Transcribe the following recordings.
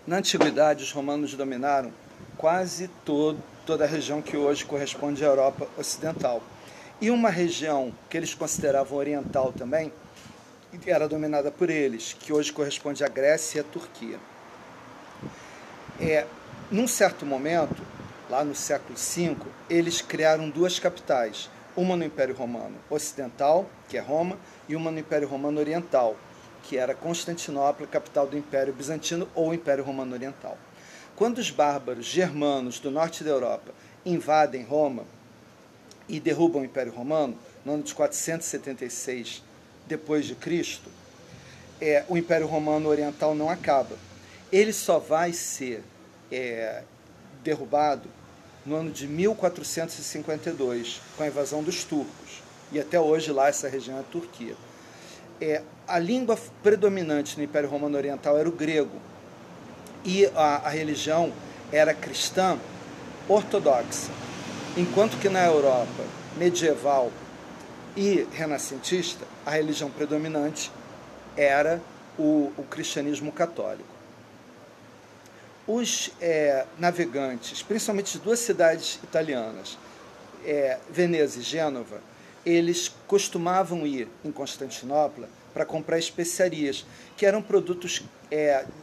Na antiguidade, os romanos dominaram quase toda a região que hoje corresponde à Europa Ocidental. E uma região que eles consideravam oriental também, era dominada por eles, que hoje corresponde à Grécia e à Turquia. Num certo momento, lá no século V, eles criaram duas capitais, uma no Império Romano Ocidental, que é Roma, e uma no Império Romano Oriental, que era Constantinopla, capital do Império Bizantino ou Império Romano Oriental. Quando os bárbaros germanos do norte da Europa invadem Roma e derrubam o Império Romano, no ano de 476 depois de Cristo, o Império Romano Oriental não acaba. Ele só vai ser derrubado no ano de 1452, com a invasão dos turcos. E até hoje lá essa região é a Turquia. A língua predominante no Império Romano Oriental era o grego. E a religião era cristã ortodoxa. Enquanto que na Europa medieval e renascentista, a religião predominante era o cristianismo católico. Os navegantes, principalmente de duas cidades italianas, Veneza e Gênova, eles costumavam ir em Constantinopla para comprar especiarias, que eram produtos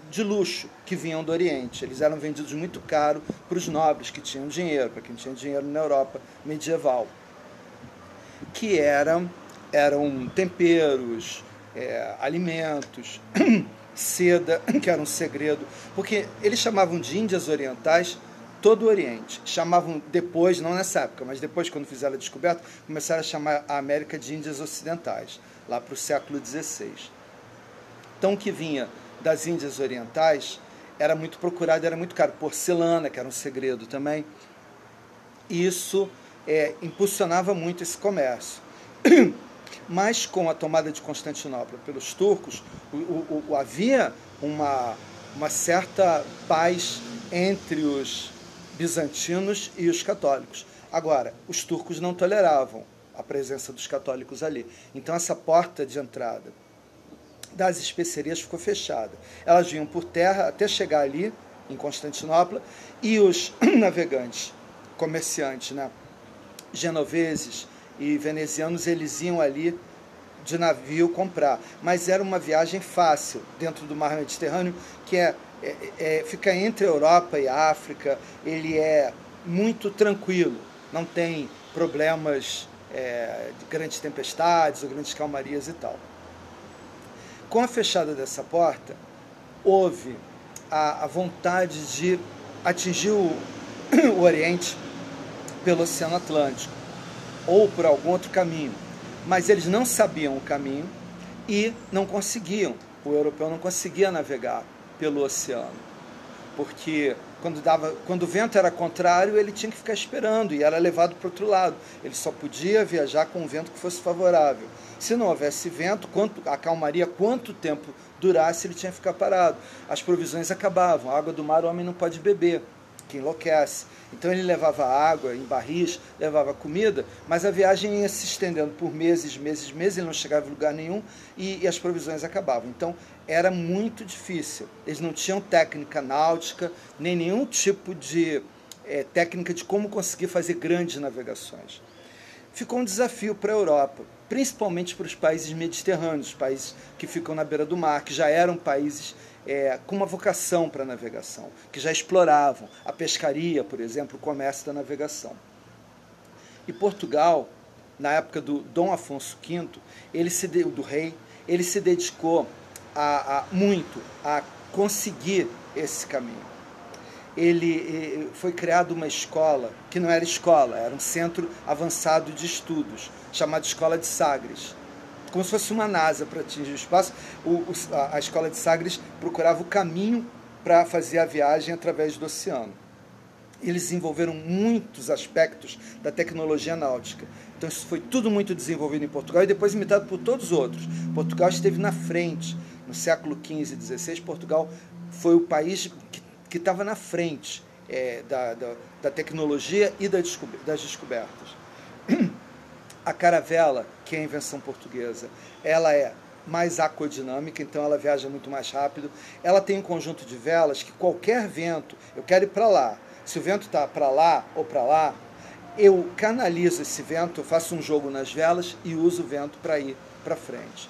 de luxo que vinham do Oriente. Eles eram vendidos muito caro para os nobres que tinham dinheiro, para quem tinha dinheiro na Europa medieval, que eram temperos, alimentos, seda, que era um segredo, porque eles chamavam de Índias Orientais todo o Oriente. Chamavam depois, não nessa época, mas depois, quando fizeram a descoberta, começaram a chamar a América de Índias Ocidentais, lá para o século XVI. Então, o que vinha das Índias Orientais era muito procurado, era muito caro. Porcelana, que era um segredo também. E isso impulsionava muito esse comércio. Mas com a tomada de Constantinopla pelos turcos, havia uma certa paz entre os bizantinos e os católicos. Agora, os turcos não toleravam a presença dos católicos ali. Então essa porta de entrada das especiarias ficou fechada. Elas vinham por terra até chegar ali, em Constantinopla, e os navegantes, comerciantes, genoveses e venezianos, eles iam ali de navio comprar. Mas era uma viagem fácil dentro do mar Mediterrâneo, que fica entre a Europa e a África. Ele é muito tranquilo, não tem problemas de grandes tempestades ou grandes calmarias e tal. Com a fechada dessa porta, houve a vontade de atingir o Oriente pelo Oceano Atlântico ou por algum outro caminho, mas eles não sabiam o caminho e não conseguiam. O europeu não conseguia navegar pelo oceano, porque quando o vento era contrário, ele tinha que ficar esperando e era levado para o outro lado. Ele só podia viajar com um vento que fosse favorável. Se não houvesse vento, a calmaria, quanto tempo durasse, ele tinha que ficar parado. As provisões acabavam. A água do mar o homem não pode beber, que enlouquece. Então ele levava água em barris, levava comida, mas a viagem ia se estendendo por meses, ele não chegava em lugar nenhum e as provisões acabavam. Então era muito difícil. Eles não tinham técnica náutica, nem nenhum tipo de técnica de como conseguir fazer grandes navegações. Ficou um desafio para a Europa, principalmente para os países mediterrâneos, países que ficam na beira do mar, que já eram países com uma vocação para a navegação, que já exploravam a pescaria, por exemplo, o comércio da navegação. E Portugal, na época do Dom Afonso V, do rei, ele se dedicou muito a conseguir esse caminho. Foi criada uma escola, que não era escola, era um centro avançado de estudos, chamado Escola de Sagres, como se fosse uma NASA para atingir o espaço. A Escola de Sagres procurava o caminho para fazer a viagem através do oceano. Eles desenvolveram muitos aspectos da tecnologia náutica. Então isso foi tudo muito desenvolvido em Portugal e depois imitado por todos os outros. Portugal esteve na frente. No século XV e XVI, Portugal foi o país que estava na frente da tecnologia e das descobertas. A caravela, que é a invenção portuguesa, ela é mais aquodinâmica, então ela viaja muito mais rápido. Ela tem um conjunto de velas que qualquer vento, eu quero ir para lá. Se o vento está para lá ou para lá, eu canalizo esse vento, eu faço um jogo nas velas e uso o vento para ir para frente.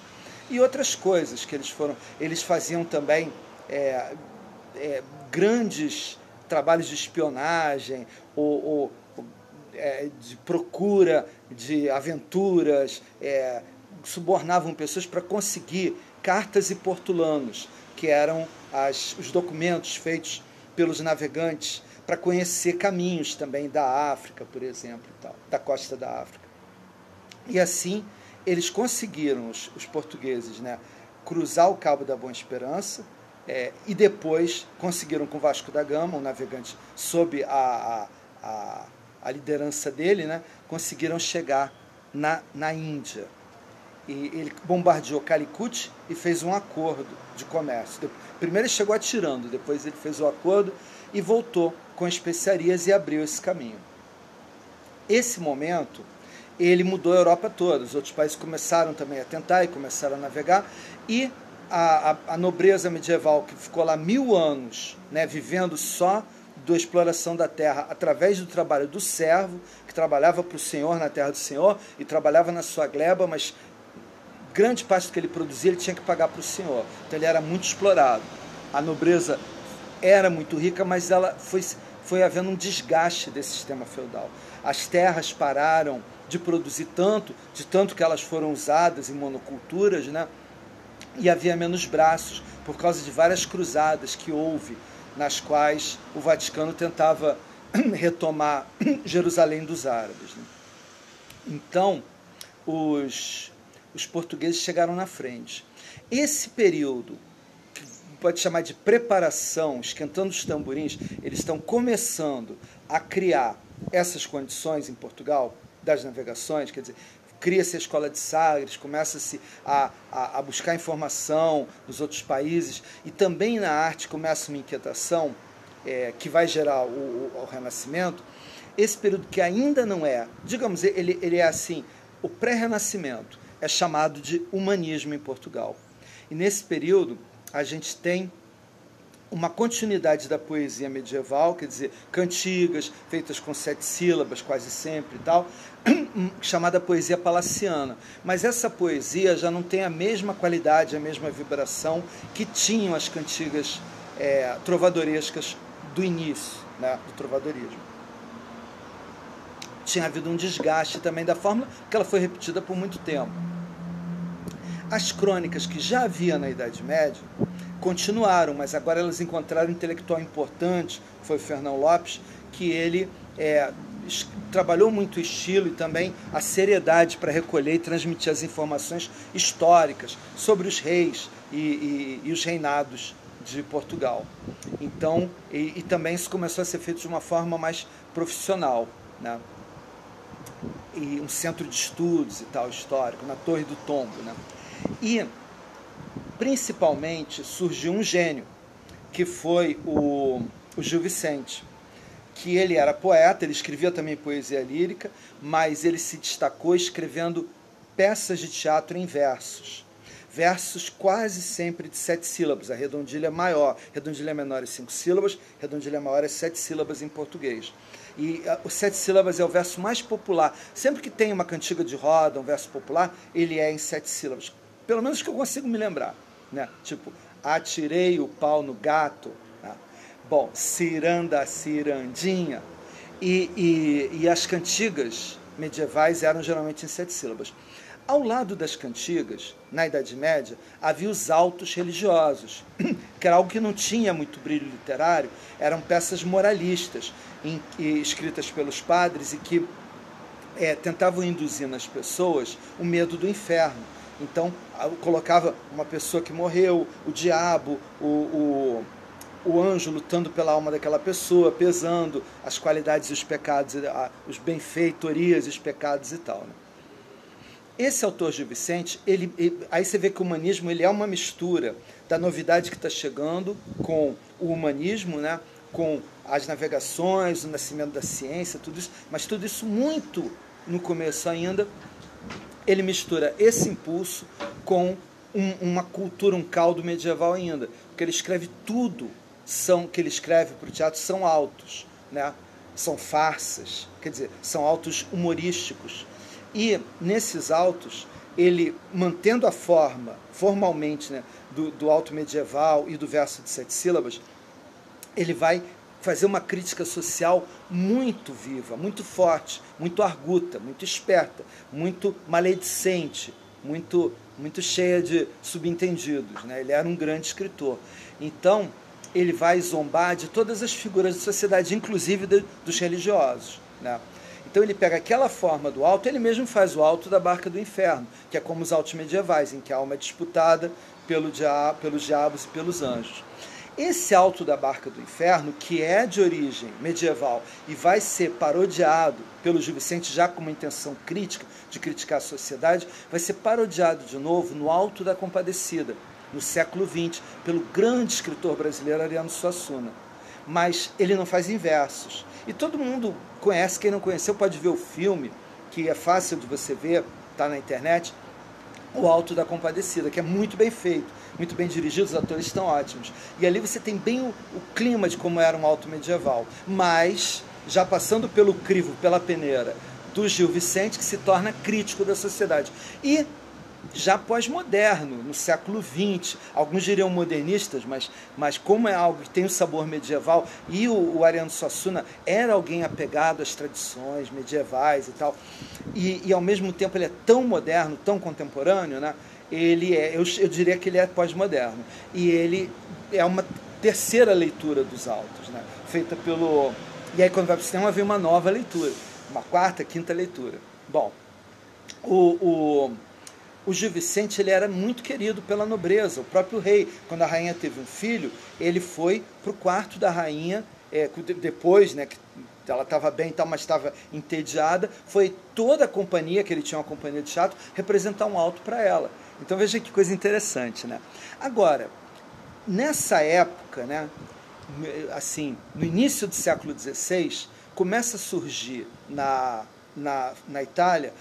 E outras coisas que eles faziam também grandes trabalhos de espionagem ou de procura de aventuras, subornavam pessoas para conseguir cartas e portulanos, que eram os documentos feitos pelos navegantes para conhecer caminhos também da África, por exemplo, da costa da África. E assim eles conseguiram, os portugueses, né, cruzar o Cabo da Boa Esperança, e depois conseguiram com Vasco da Gama, um navegante sob a liderança dele, né, conseguiram chegar na Índia. E ele bombardeou Calicut e fez um acordo de comércio. Primeiro ele chegou atirando, depois ele fez o acordo e voltou com especiarias e abriu esse caminho. Esse momento, ele mudou a Europa toda. Os outros países começaram também a tentar e começaram a navegar. E a nobreza medieval, que ficou lá 1000 anos, né, vivendo só da exploração da terra através do trabalho do servo, que trabalhava para o senhor na terra do senhor e trabalhava na sua gleba, mas grande parte do que ele produzia ele tinha que pagar para o senhor. Então ele era muito explorado. A nobreza era muito rica, mas ela foi havendo um desgaste desse sistema feudal. As terras pararam de produzir de tanto que elas foram usadas em monoculturas, né? E havia menos braços por causa de várias cruzadas que houve, nas quais o Vaticano tentava retomar Jerusalém dos árabes, né? Então, os portugueses chegaram na frente. Esse período, que pode chamar de preparação, esquentando os tamborins, eles estão começando a criar essas condições em Portugal, das navegações, quer dizer, cria-se a escola de Sagres, começa-se a buscar informação nos outros países, e também na arte começa uma inquietação que vai gerar o Renascimento. Esse período que ainda não digamos, ele é assim, o pré-renascimento é chamado de humanismo em Portugal. E nesse período a gente tem uma continuidade da poesia medieval, quer dizer, cantigas feitas com 7 sílabas quase sempre e tal, chamada poesia palaciana. Mas essa poesia já não tem a mesma qualidade, a mesma vibração que tinham as cantigas trovadorescas do início, né, do trovadorismo. Tinha havido um desgaste também da fórmula, que ela foi repetida por muito tempo. As crônicas que já havia na Idade Média continuaram, mas agora elas encontraram um intelectual importante, foi o Fernão Lopes, que ele trabalhou muito o estilo e também a seriedade para recolher e transmitir as informações históricas sobre os reis e os reinados de Portugal. Então, e também isso começou a ser feito de uma forma mais profissional, né? E um centro de estudos e tal, histórico, na Torre do Tombo, né? E principalmente surgiu um gênio, que foi o Gil Vicente, que ele era poeta, ele escrevia também poesia lírica, mas ele se destacou escrevendo peças de teatro em versos quase sempre de 7 sílabas, a redondilha maior, redondilha menor é 5 sílabas, redondilha maior é 7 sílabas em português. E os 7 sílabas é o verso mais popular. Sempre que tem uma cantiga de roda, um verso popular, ele é em 7 sílabas. Pelo menos que eu consigo me lembrar, né? Tipo, atirei o pau no gato, né? Bom, ciranda, cirandinha. E as cantigas medievais eram geralmente em 7 sílabas. Ao lado das cantigas, na Idade Média, havia os autos religiosos, que era algo que não tinha muito brilho literário, eram peças moralistas, escritas pelos padres e que tentavam induzir nas pessoas o medo do inferno. Então, colocava uma pessoa que morreu, o diabo, o anjo lutando pela alma daquela pessoa, pesando as qualidades e os pecados, os benfeitorias e os pecados e tal, né? Esse autor Gil Vicente, aí você vê que o humanismo ele é uma mistura da novidade que está chegando com o humanismo, né? Com as navegações, o nascimento da ciência, tudo isso, mas tudo isso muito no começo ainda, ele mistura esse impulso com uma cultura, um caldo medieval ainda, porque ele escreve tudo que ele escreve para o teatro são autos, né? São farsas, quer dizer, são autos humorísticos. E nesses autos, ele, mantendo a forma, formalmente, né, do auto medieval e do verso de 7 sílabas, ele vai fazer uma crítica social muito viva, muito forte, muito arguta, muito esperta, muito maledicente, muito cheia de subentendidos, né? Ele era um grande escritor. Então, ele vai zombar de todas as figuras da sociedade, inclusive dos religiosos, né? Então ele pega aquela forma do alto, ele mesmo faz o alto da barca do inferno, que é como os autos medievais, em que a alma é disputada pelos diabos e pelos anjos. Esse alto da barca do inferno, que é de origem medieval e vai ser parodiado pelo Gil Vicente já com uma intenção crítica, de criticar a sociedade, vai ser parodiado de novo no Alto da Compadecida, no século XX, pelo grande escritor brasileiro Ariano Suassuna. Mas ele não faz em versos. E todo mundo conhece, quem não conheceu pode ver o filme, que é fácil de você ver, está na internet, O Alto da Compadecida, que é muito bem feito, muito bem dirigido, os atores estão ótimos. E ali você tem bem o clima de como era um alto medieval, mas já passando pelo crivo, pela peneira do Gil Vicente, que se torna crítico da sociedade. E já pós-moderno, no século XX, alguns diriam modernistas, mas como é algo que tem o sabor medieval, e o Ariano Suassuna era alguém apegado às tradições medievais e tal, e ao mesmo tempo ele é tão moderno, tão contemporâneo, né? Eu diria que ele é pós-moderno, e ele é uma terceira leitura dos autos, né? Feita pelo... E aí quando vai para o cinema vem uma nova leitura, uma quarta, quinta leitura. Bom, o Gil Vicente ele era muito querido pela nobreza, o próprio rei. Quando a rainha teve um filho, ele foi para o quarto da rainha, depois, né, que ela estava bem e tal, mas estava entediada, foi toda a companhia, que ele tinha uma companhia de teatro, representar um alto para ela. Então veja que coisa interessante, né? Agora, nessa época, né, assim, no início do século XVI, começa a surgir na Itália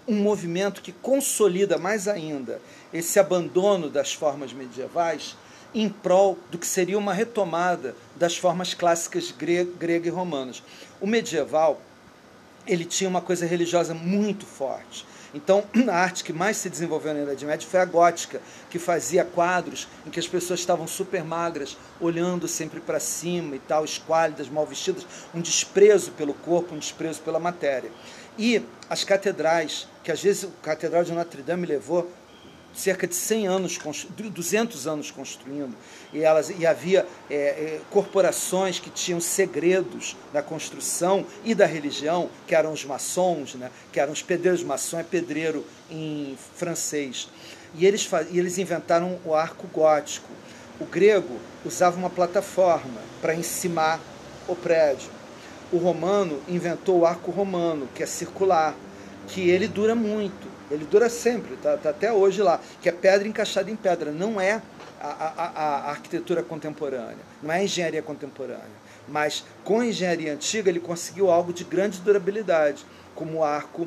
um movimento que consolida mais ainda esse abandono das formas medievais em prol do que seria uma retomada das formas clássicas grega e romanas. O medieval, ele tinha uma coisa religiosa muito forte. Então, a arte que mais se desenvolveu na Idade Média foi a gótica, que fazia quadros em que as pessoas estavam super magras, olhando sempre para cima e tal, esquálidas, mal vestidas, um desprezo pelo corpo, um desprezo pela matéria. E as catedrais, que às vezes a Catedral de Notre Dame levou cerca de 100 anos, 200 anos construindo, e havia corporações que tinham segredos da construção e da religião, que eram os maçons, né, que eram os pedreiros. Maçom é pedreiro em francês. E eles inventaram o arco gótico. O grego usava uma plataforma para encimar o prédio. O romano inventou o arco romano, que é circular, que ele dura muito, ele dura sempre, tá até hoje lá, que é pedra encaixada em pedra, não é a arquitetura contemporânea, não é a engenharia contemporânea, mas com a engenharia antiga ele conseguiu algo de grande durabilidade, como o arco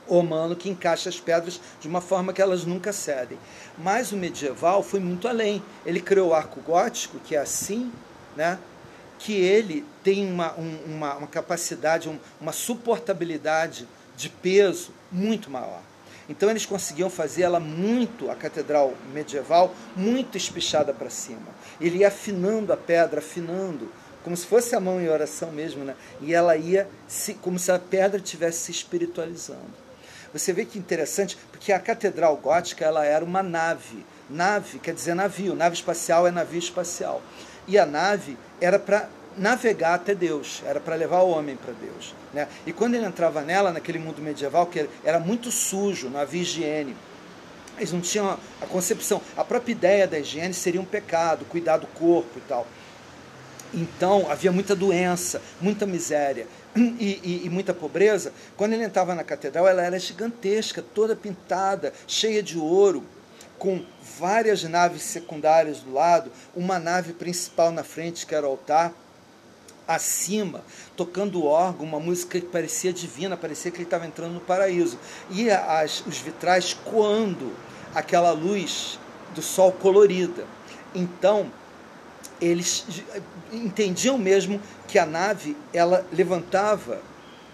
romano, que encaixa as pedras de uma forma que elas nunca cedem. Mas o medieval foi muito além, ele criou o arco gótico, que é assim, né? Que ele tem uma capacidade, uma suportabilidade de peso muito maior. Então eles conseguiam fazer ela a catedral medieval, muito espichada para cima. Ele ia afinando a pedra, afinando, como se fosse a mão em oração mesmo, né? E ela ia, como se a pedra estivesse se espiritualizando. Você vê que interessante, porque a catedral gótica ela era uma nave. Nave quer dizer navio, nave espacial é navio espacial. E a nave era para navegar até Deus, era para levar o homem para Deus, né? E quando ele entrava nela, naquele mundo medieval, que era muito sujo, não havia higiene, eles não tinham a concepção, a própria ideia da higiene seria um pecado, cuidar do corpo e tal. Então havia muita doença, muita miséria e muita pobreza. Quando ele entrava na catedral, ela era gigantesca, toda pintada, cheia de ouro, com várias naves secundárias do lado, uma nave principal na frente, que era o altar, acima, tocando órgão, uma música que parecia divina, parecia que ele estava entrando no paraíso. E os vitrais coando aquela luz do sol colorida. Então, eles entendiam mesmo que a nave, ela levantava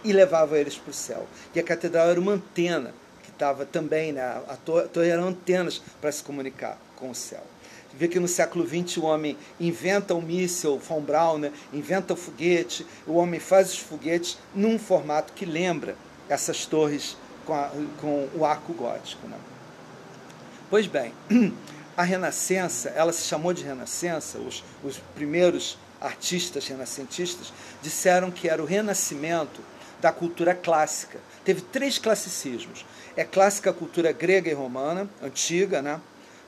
e levava eles para o céu. E a catedral era uma antena, que estava também, né? A torre eram antenas para se comunicar com o céu. Vê que no século XX o homem inventa o míssil von Braun, né? Inventa o foguete, o homem faz os foguetes num formato que lembra essas torres com o arco gótico, né? Pois bem, a Renascença, ela se chamou de Renascença, os primeiros artistas renascentistas disseram que era o renascimento da cultura clássica. Teve 3 classicismos. É clássica a cultura grega e romana, antiga, né,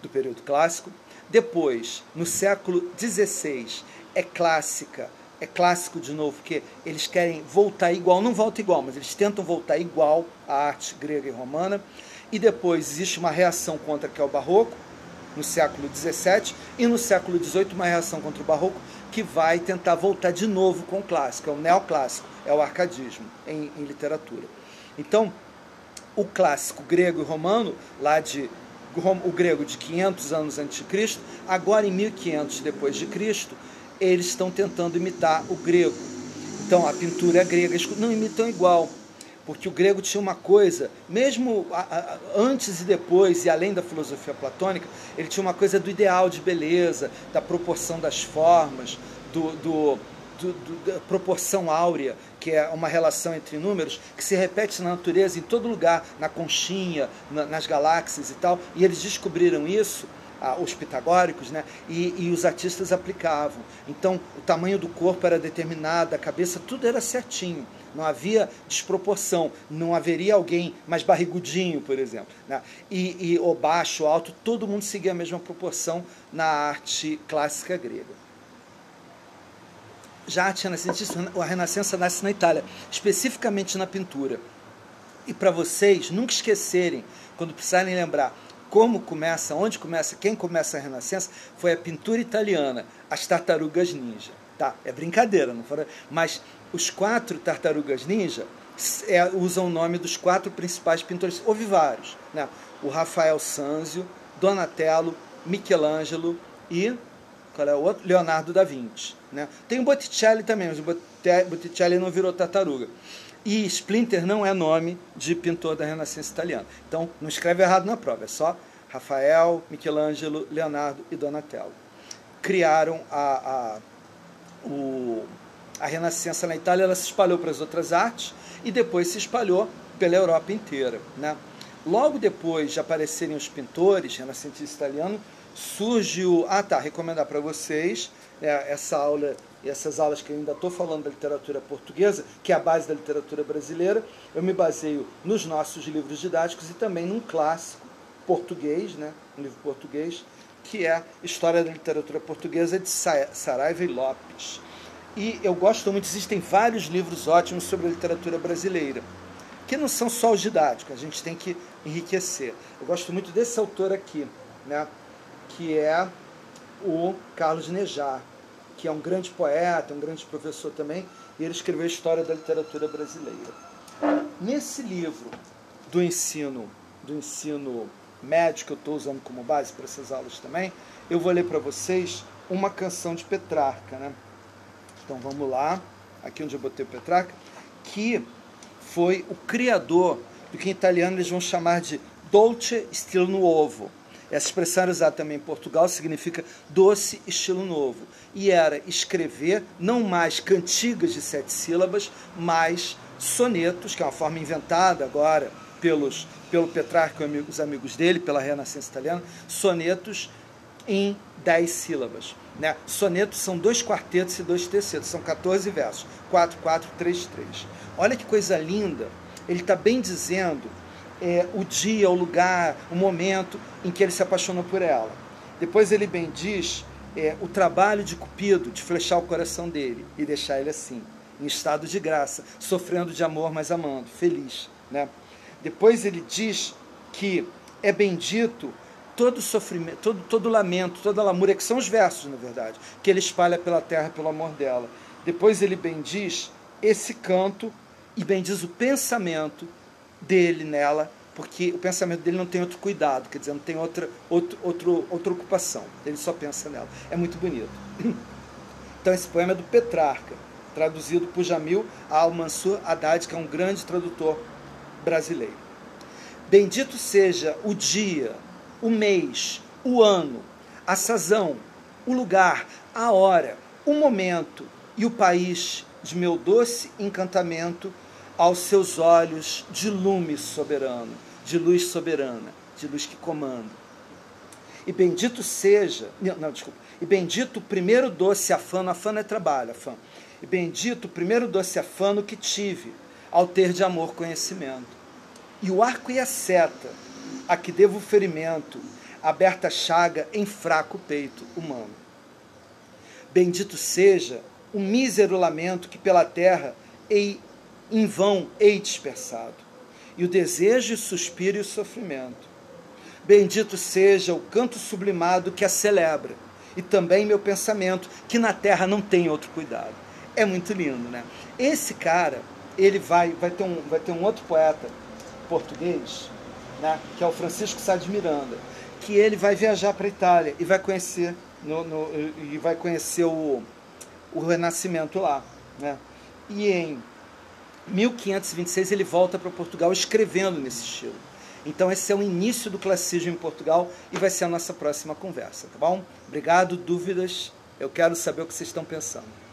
do período clássico. Depois, no século XVI, é clássico de novo, porque eles querem voltar igual, não volta igual, mas eles tentam voltar igual à arte grega e romana. E depois existe uma reação contra, que é o barroco, no século XVII, e no século XVIII uma reação contra o barroco, que vai tentar voltar de novo com o clássico, é o neoclássico, é o arcadismo em literatura. Então, o clássico grego e romano, o grego de 500 anos antes de Cristo, agora em 1500 depois de Cristo, eles estão tentando imitar o grego. Então, a pintura grega não imitam igual, porque o grego tinha uma coisa, mesmo antes e depois, e além da filosofia platônica, ele tinha uma coisa do ideal de beleza, da proporção das formas, da proporção áurea, que é uma relação entre números, que se repete na natureza, em todo lugar, na conchinha, nas galáxias e tal, e eles descobriram isso, os pitagóricos, né? E os artistas aplicavam. Então, o tamanho do corpo era determinado, a cabeça, tudo era certinho. Não havia desproporção, não haveria alguém mais barrigudinho, por exemplo, né? Ou baixo, alto, todo mundo seguia a mesma proporção na arte clássica grega. Já a arte renascentista, a Renascença nasce na Itália, especificamente na pintura. E para vocês nunca esquecerem, quando precisarem lembrar como começa, onde começa, quem começa a Renascença, foi a pintura italiana, as tartarugas ninja. Tá, é brincadeira, não foi? Mas os 4 tartarugas ninja usam o nome dos 4 principais pintores. Houve vários, né? O Rafael Sanzio, Donatello, Michelangelo e qual é o outro? Leonardo da Vinci, né? Tem o Botticelli também, mas o Botticelli não virou tartaruga. E Splinter não é nome de pintor da Renascença italiana. Então, não escreve errado na prova, é só Rafael, Michelangelo, Leonardo e Donatello. Criaram a Renascença na Itália, ela se espalhou para as outras artes e depois se espalhou pela Europa inteira, né? Logo depois de aparecerem os pintores renascentistas italianos, surge recomendar para vocês essa aula e essas aulas que eu ainda estou falando da literatura portuguesa, que é a base da literatura brasileira. Eu me baseio nos nossos livros didáticos e também num clássico português, né, um livro português, que é História da Literatura Portuguesa, de Saraiva e Lopes. E eu gosto muito, existem vários livros ótimos sobre a literatura brasileira, que não são só os didáticos, a gente tem que enriquecer. Eu gosto muito desse autor aqui, né, que é o Carlos Nejar, que é um grande poeta, um grande professor também, e ele escreveu a História da Literatura Brasileira. Nesse livro do ensino médio, que eu estou usando como base para essas aulas também, eu vou ler para vocês uma canção de Petrarca, né? Então vamos lá, aqui onde eu botei o Petrarca, que foi o criador do que em italiano eles vão chamar de dolce stile nuovo. Essa expressão era usada também em Portugal, significa doce estilo novo. E era escrever não mais cantigas de 7 sílabas, mas sonetos, que é uma forma inventada agora pelo Petrarca e os amigos dele, pela Renascença italiana, sonetos em 10 sílabas. Né? Sonetos são 2 quartetos e 2 tercetos, são 14 versos, 4, 4, 3, 3. Olha que coisa linda, ele está bem dizendo o dia, o lugar, o momento em que ele se apaixonou por ela. Depois ele bem diz o trabalho de Cupido, de flechar o coração dele e deixar ele assim, em estado de graça, sofrendo de amor, mas amando, feliz. Né? Depois ele diz que é bendito todo sofrimento, todo lamento, toda lamúria, que são os versos, na verdade, que ele espalha pela terra pelo amor dela. Depois ele bendiz esse canto e bendiz o pensamento dele nela, porque o pensamento dele não tem outro cuidado, quer dizer, não tem outra ocupação, ele só pensa nela. É muito bonito. Então esse poema é do Petrarca, traduzido por Jamil Al-Mansur Haddad, que é um grande tradutor brasileiro. Bendito seja o dia, o mês, o ano, a sazão, o lugar, a hora, o momento e o país de meu doce encantamento aos seus olhos de lume soberano, de luz soberana, de luz que comanda. E bendito seja, e bendito o primeiro doce afano é trabalho, afano, e bendito o primeiro doce afano que tive, ao ter de amor conhecimento. E o arco e a seta, a que devo ferimento, aberta chaga em fraco peito humano. Bendito seja o mísero lamento que pela terra em vão hei dispersado, e o desejo, o suspiro e o sofrimento. Bendito seja o canto sublimado que a celebra, e também meu pensamento, que na terra não tem outro cuidado. É muito lindo, né? Esse cara, ele vai ter um outro poeta português, né, que é o Francisco Sá de Miranda, que ele vai viajar para a Itália e vai conhecer, o Renascimento lá, né? E em 1526 ele volta para Portugal escrevendo nesse estilo. Então esse é o início do classicismo em Portugal e vai ser a nossa próxima conversa, tá bom? Obrigado, dúvidas? Eu quero saber o que vocês estão pensando.